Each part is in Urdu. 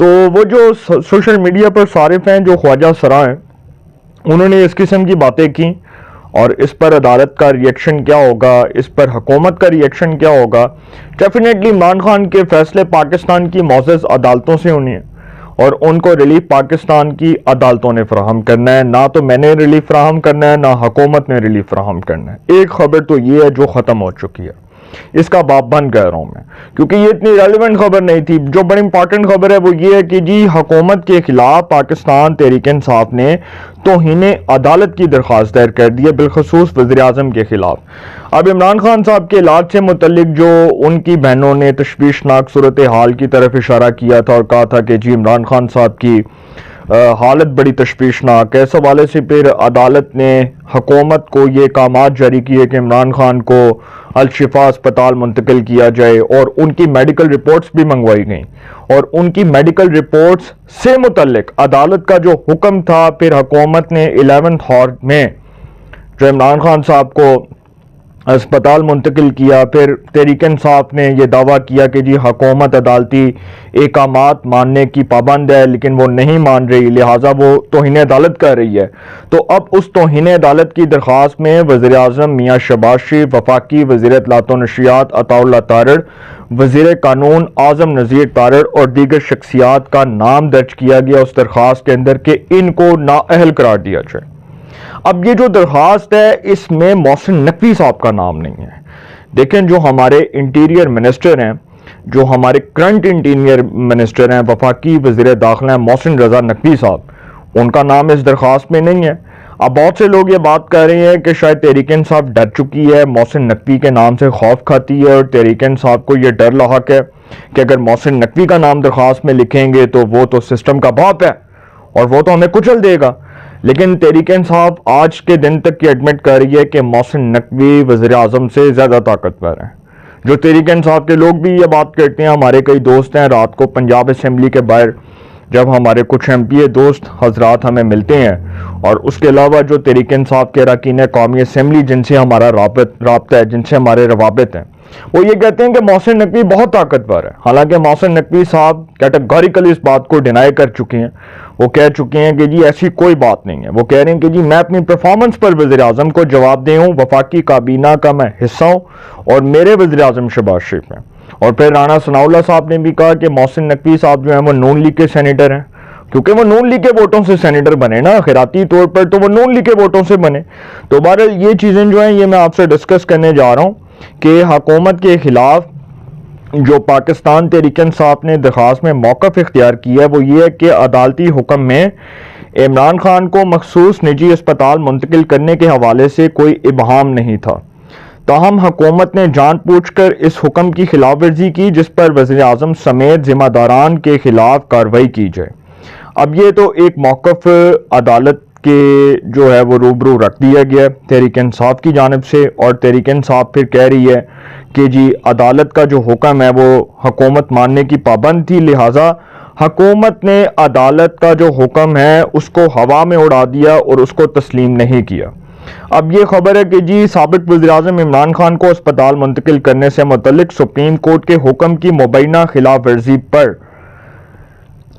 تو وہ جو سوشل میڈیا پر صارف ہیں جو خواجہ سرا ہیں انہوں نے اس قسم کی باتیں کی، اور اس پر عدالت کا ریئیکشن کیا ہوگا، اس پر حکومت کا ریئیکشن کیا ہوگا؟ ڈیفینیٹلی عمران خان کے فیصلے پاکستان کی معزز عدالتوں سے ہونے ہیں، اور ان کو ریلیف پاکستان کی عدالتوں نے فراہم کرنا ہے، نہ تو میں نے ریلیف فراہم کرنا ہے، نہ حکومت نے ریلیف فراہم کرنا ہے۔ ایک خبر تو یہ ہے جو ختم ہو چکی ہے، اس کا باپ بند کہہ رہا ہوں میں، کیونکہ یہ اتنی ریلیونٹ خبر نہیں تھی۔ جو بڑی امپورٹنٹ خبر ہے وہ یہ ہے کہ جی حکومت کے خلاف پاکستان تحریک انصاف نے توہین عدالت کی درخواست دائر کر دی ہے، بالخصوص وزیر اعظم کے خلاف۔ اب عمران خان صاحب کے علاج سے متعلق جو ان کی بہنوں نے تشویشناک صورتحال کی طرف اشارہ کیا تھا اور کہا تھا کہ جی عمران خان صاحب کی حالت بڑی تشویشناک ہے، اس حوالے سے پھر عدالت نے حکومت کو یہ احکامات جاری کیے کہ عمران خان کو الشفا اسپتال منتقل کیا جائے، اور ان کی میڈیکل رپورٹس بھی منگوائی گئیں، اور ان کی میڈیکل رپورٹس سے متعلق عدالت کا جو حکم تھا پھر حکومت نے 11th ہار میں جو عمران خان صاحب کو اسپتال منتقل کیا، پھر تحریک انصاف نے یہ دعویٰ کیا کہ جی حکومت عدالتی احکامات ماننے کی پابند ہے لیکن وہ نہیں مان رہی، لہٰذا وہ توہین عدالت کر رہی ہے۔ تو اب اس توہین عدالت کی درخواست میں وزیر اعظم میاں شہباز شریف، وفاقی وزیر اطلاعات و نشریات عطا اللہ تارڑ، وزیر قانون اعظم نذیر تارڑ اور دیگر شخصیات کا نام درج کیا گیا اس درخواست کے اندر کہ ان کو نااہل قرار دیا جائے۔ اب یہ جو درخواست ہے اس میں محسن نقوی صاحب کا نام نہیں ہے۔ دیکھیں جو ہمارے انٹیریئر منسٹر ہیں، جو ہمارے کرنٹ انٹیریئر منسٹر ہیں، وفاقی وزیر داخلہ ہیں محسن رضا نقوی صاحب، ان کا نام اس درخواست میں نہیں ہے۔ اب بہت سے لوگ یہ بات کر رہے ہیں کہ شاید تحریک انصاف ڈر چکی ہے، محسن نقوی کے نام سے خوف کھاتی ہے، اور تحریک انصاف کو یہ ڈر لاحق ہے کہ اگر محسن نقوی کا نام درخواست میں لکھیں گے تو وہ تو سسٹم کا باپ ہے اور وہ تو ہمیں کچل دے گا۔ لیکن تحریک انصاف آج کے دن تک یہ ایڈمٹ کر رہی ہے کہ محسن نقوی وزیر اعظم سے زیادہ طاقتور ہیں۔ جو تحریک انصاف کے لوگ بھی یہ بات کرتے ہیں، ہمارے کئی دوست ہیں، رات کو پنجاب اسمبلی کے باہر جب ہمارے کچھ ایم پی اے دوست حضرات ہمیں ملتے ہیں، اور اس کے علاوہ جو تحریک انصاف کے اراکین قومی اسمبلی جن سے ہمارا رابطہ ہے، جن سے ہمارے روابط ہیں، وہ یہ کہتے ہیں کہ محسن نقوی بہت طاقتور ہے۔ حالانکہ محسن نقوی صاحب کیٹیگوریکلی اس بات کو ڈینائی کر چکے ہیں، وہ کہہ چکے ہیں کہ جی ایسی کوئی بات نہیں ہے۔ وہ کہہ رہے ہیں کہ جی میں اپنی پرفارمنس پر وزیر اعظم کو جواب دہ ہوں، وفاقی کابینہ کا میں حصہ ہوں، اور میرے وزیر اعظم شہباز شریف ہیں۔ اور پھر رانا ثناء اللہ صاحب نے بھی کہا کہ محسن نقوی صاحب جو ہیں وہ نون لیگ کے سینیٹر ہیں، کیونکہ وہ نون لیگ کے ووٹوں سے سینیٹر بنے نا، خیراتی طور پر تو وہ نون لیگ کے ووٹوں سے بنے۔ تو بہرحال یہ چیزیں جو ہیں یہ میں آپ سے ڈسکس کرنے جا رہا ہوں کہ حکومت کے خلاف جو پاکستان تحریک انصاف نے درخواست میں موقف اختیار کیا ہے وہ یہ ہے کہ عدالتی حکم میں عمران خان کو مخصوص نجی اسپتال منتقل کرنے کے حوالے سے کوئی ابہام نہیں تھا، تاہم حکومت نے جان بوجھ کر اس حکم کی خلاف ورزی کی جس پر وزیر اعظم سمیت ذمہ داران کے خلاف کارروائی کی جائے۔ اب یہ تو ایک موقف عدالت کے جو ہے وہ روبرو رکھ دیا گیا تحریک انصاف کی جانب سے، اور تحریک انصاف پھر کہہ رہی ہے کہ جی عدالت کا جو حکم ہے وہ حکومت ماننے کی پابند تھی، لہٰذا حکومت نے عدالت کا جو حکم ہے اس کو ہوا میں اڑا دیا اور اس کو تسلیم نہیں کیا۔ اب یہ خبر ہے کہ جی سابق وزیر اعظم عمران خان کو اسپتال منتقل کرنے سے متعلق سپریم کورٹ کے حکم کی مبینہ خلاف ورزی پر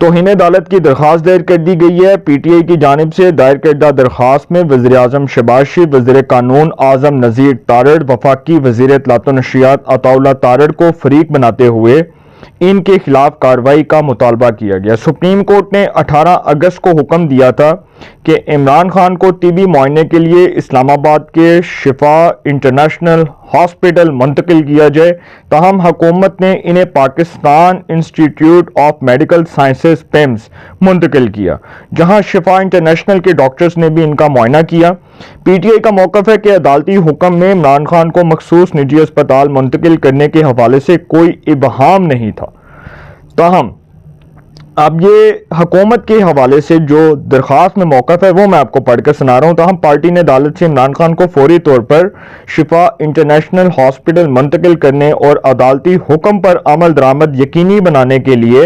توہین عدالت کی درخواست دائر کر دی گئی ہے۔ پی ٹی آئی کی جانب سے دائر کردہ درخواست میں وزیر اعظم شہباز شریف، وزیر قانون اعظم نذیر تارڑ، وفاقی وزیر اطلاعات و نشریات عطا اللہ تارڑ کو فریق بناتے ہوئے ان کے خلاف کارروائی کا مطالبہ کیا گیا۔ سپریم کورٹ نے 18 اگست کو حکم دیا تھا کہ عمران خان کو طبی معائنے کے لیے اسلام آباد کے شفا انٹرنیشنل ہاسپٹل منتقل کیا جائے، تاہم حکومت نے انہیں Pakistan institute of medical sciences PIMS منتقل کیا، جہاں شفا انٹرنیشنل کے ڈاکٹرز نے بھی ان کا معائنہ کیا۔ پی ٹی آئی کا موقف ہے کہ عدالتی حکم میں عمران خان کو مخصوص نجی اسپتال منتقل کرنے کے حوالے سے کوئی ابہام نہیں تھا، تاہم اب یہ حکومت کے حوالے سے جو درخواست میں موقف ہے وہ میں آپ کو پڑھ کر سنا رہا ہوں۔ تاہم پارٹی نے عدالت سے عمران خان کو فوری طور پر شفا انٹرنیشنل ہاسپٹل منتقل کرنے اور عدالتی حکم پر عمل درآمد یقینی بنانے کے لیے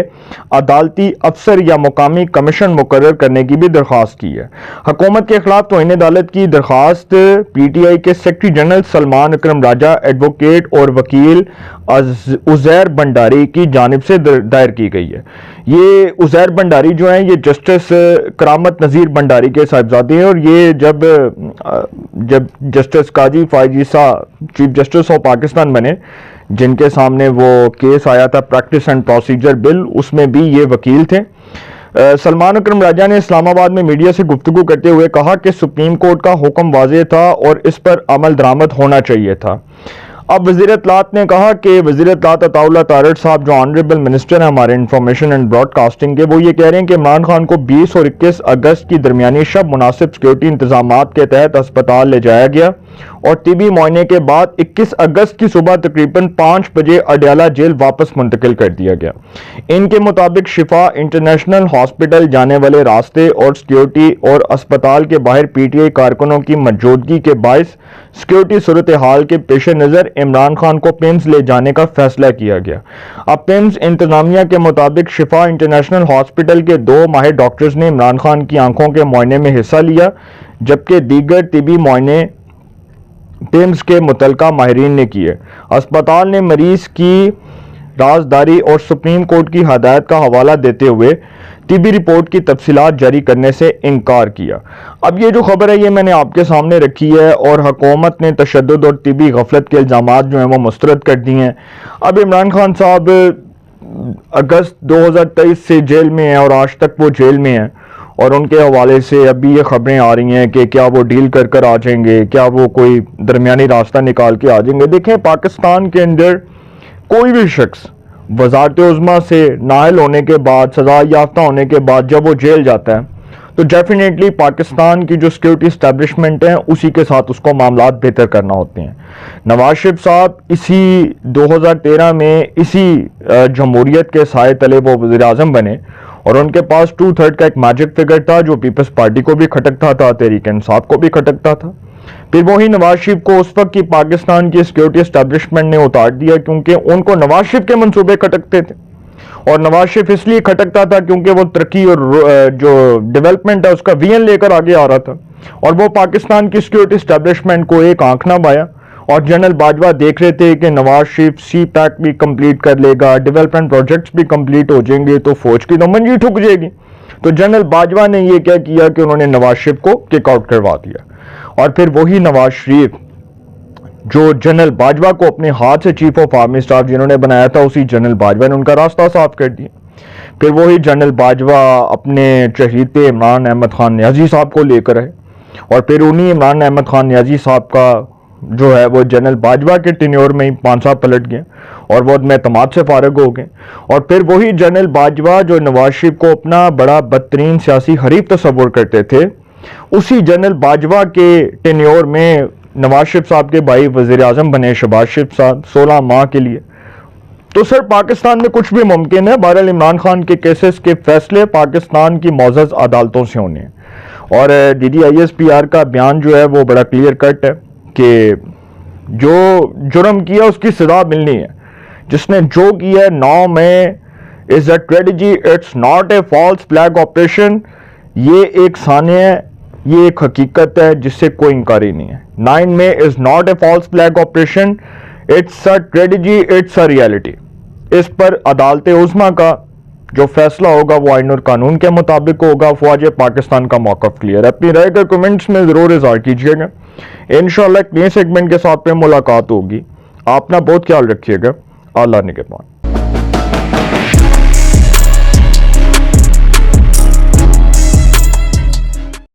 عدالتی افسر یا مقامی کمیشن مقرر کرنے کی بھی درخواست کی ہے۔ حکومت کے خلاف توہین عدالت کی درخواست پی ٹی آئی کے سیکرٹری جنرل سلمان اکرم راجہ، ایڈوکیٹ اور وکیل عزیر بنڈاری کی جانب سے دائر کی گئی ہے۔ یہ یہ عزیر بھنڈاری جو ہیں یہ جسٹس کرامت نذیر بھنڈاری کے صاحبزادے ہیں، اور یہ جب justice Qazi Faez Isa chief justice of Pakistan بنے، جن کے سامنے وہ کیس آیا تھا پریکٹس اینڈ پروسیجر بل، اس میں بھی یہ وکیل تھے۔ سلمان اکرم راجہ نے اسلام آباد میں میڈیا سے گفتگو کرتے ہوئے کہا کہ سپریم کورٹ کا حکم واضح تھا اور اس پر عمل درآمد ہونا چاہیے تھا۔ اب وزیر اطلاعات نے کہا کہ وزیر اطلاعات عطا اللہ تارڑ صاحب جو آنریبل منسٹر ہیں ہمارے انفارمیشن اینڈ براڈ کاسٹنگ کے، وہ یہ کہہ رہے ہیں کہ عمران خان کو 20 اور 21 اگست کی درمیانی شب مناسب سیکورٹی انتظامات کے تحت ہسپتال لے جایا گیا اور طبی معائنے کے بعد 21 اگست کی صبح تقریباً 5 بجے اڈیالہ جیل واپس منتقل کر دیا گیا۔ ان کے مطابق شفا انٹرنیشنل ہاسپٹل جانے والے راستے اور سیکورٹی اور اسپتال کے باہر پی ٹی آئی کارکنوں کی موجودگی کے باعث سیکورٹی صورتحال کے پیش نظر عمران خان کو پیمز لے جانے کا فیصلہ کیا گیا۔ اب پیمز انتظامیہ کے مطابق شفا انٹرنیشنل ہاسپٹل کے 2 ماہر ڈاکٹرز نے عمران خان کی آنکھوں کے معائنے میں حصہ لیا، جبکہ دیگر طبی معائنے پیمز کے متعلقہ ماہرین نے کیے۔ اسپتال نے مریض کی رازداری اور سپریم کورٹ کی ہدایت کا حوالہ دیتے ہوئے طبی رپورٹ کی تفصیلات جاری کرنے سے انکار کیا۔ اب یہ جو خبر ہے یہ میں نے آپ کے سامنے رکھی ہے، اور حکومت نے تشدد اور طبی غفلت کے الزامات جو ہیں وہ مسترد کر دی ہیں۔ اب عمران خان صاحب اگست 2023 سے جیل میں ہیں اور آج تک وہ جیل میں ہیں، اور ان کے حوالے سے ابھی یہ خبریں آ رہی ہیں کہ کیا وہ ڈیل کر آ جائیں گے، کیا وہ کوئی درمیانی راستہ نکال کے آ جائیں گے۔ دیکھیں، پاکستان کے اندر کوئی بھی شخص وزارت عظمیٰ سے نااہل ہونے کے بعد، سزا یافتہ ہونے کے بعد جب وہ جیل جاتا ہے تو ڈیفینیٹلی پاکستان کی جو سیکورٹی اسٹیبلشمنٹ ہیں اسی کے ساتھ اس کو معاملات بہتر کرنا ہوتے ہیں۔ نواز شریف صاحب اسی 2013 میں اسی جمہوریت کے سائے تلے وہ وزیر اعظم بنے، اور ان کے پاس 2/3 کا ایک میجک فگر تھا جو پیپلز پارٹی کو بھی کھٹکتا تھا، تحریک انصاف کو بھی کھٹکتا تھا۔ پھر وہی نواز شریف کو اس وقت کی پاکستان کی سیکورٹی اسٹیبلشمنٹ نے اتار دیا کیونکہ ان کو نواز شریف کے منصوبے کھٹکتے تھے، اور نواز شریف اس لیے کھٹکتا تھا کیونکہ وہ ترقی اور جو ڈیولپمنٹ ہے اس کا ویژن لے کر آگے آ رہا تھا، اور وہ پاکستان کی سیکورٹی اسٹیبلشمنٹ کو ایک آنکھ نہ بایا۔ اور جنرل باجوہ دیکھ رہے تھے کہ نواز شریف سی پیک بھی کمپلیٹ کر لے گا، ڈیولپمنٹ پروجیکٹس بھی کمپلیٹ ہو جائیں گے تو فوج کی تو منجی ٹھک جائے گی، تو جنرل باجوہ نے یہ کیا کیا کہ انہوں نے نواز شریف کو کک آؤٹ کروا دیا، اور پھر وہی نواز شریف جو جنرل باجوہ کو اپنے ہاتھ سے چیف آف آرمی اسٹاف جنہوں نے بنایا تھا، اسی جنرل باجوہ نے ان کا راستہ صاف کر دیا۔ پھر وہی جنرل باجوہ اپنے چہیتے عمران احمد خان نیازی صاحب کو لے کر آئے، اور پھر انہی عمران احمد خان نیازی صاحب کا جو ہے وہ جنرل باجوہ کے ٹینیور میں ہی 5 سال پلٹ گئے اور وہ عدم اعتماد سے فارغ ہو گئے، اور پھر وہی جنرل باجوہ جو نواز شریف کو اپنا بڑا بدترین سیاسی حریف تصور کرتے تھے، اسی جنرل باجوہ کے ٹینیور میں نواز شریف صاحب کے بھائی وزیر اعظم بنے شہباز شریف صاحب 16 ماہ کے لیے۔ تو سر پاکستان میں کچھ بھی ممکن ہے، بہرحال عمران خان کے کیسز کے فیصلے پاکستان کی معزز عدالتوں سے ہونے ہیں، اور DDISPR کا بیان جو ہے وہ بڑا کلیئر کٹ ہے کہ جو جرم کیا اس کی سزا ملنی ہے، جس نے جو کیا ہے 9 میں is a tragedy, it's not a false flag operation، یہ ایک سانیہ ہے، یہ ایک حقیقت ہے جس سے کوئی انکاری نہیں ہے۔ 9 میں is not a false flag operation، it's a tragedy, it's a reality۔ اس پر عدالت عظمیٰ کا جو فیصلہ ہوگا وہ آئین اور قانون کے مطابق ہوگا۔ فوج پاکستان کا موقف کلیئر ہے۔ اپنی رائے کا کمنٹس میں ضرور اظہار کیجیے گا۔ انشاءاللہ ایک نئے سیگمنٹ کے ساتھ پہ ملاقات ہوگی۔ آپ اپنا بہت خیال رکھیے گا۔ اللہ نگہبان۔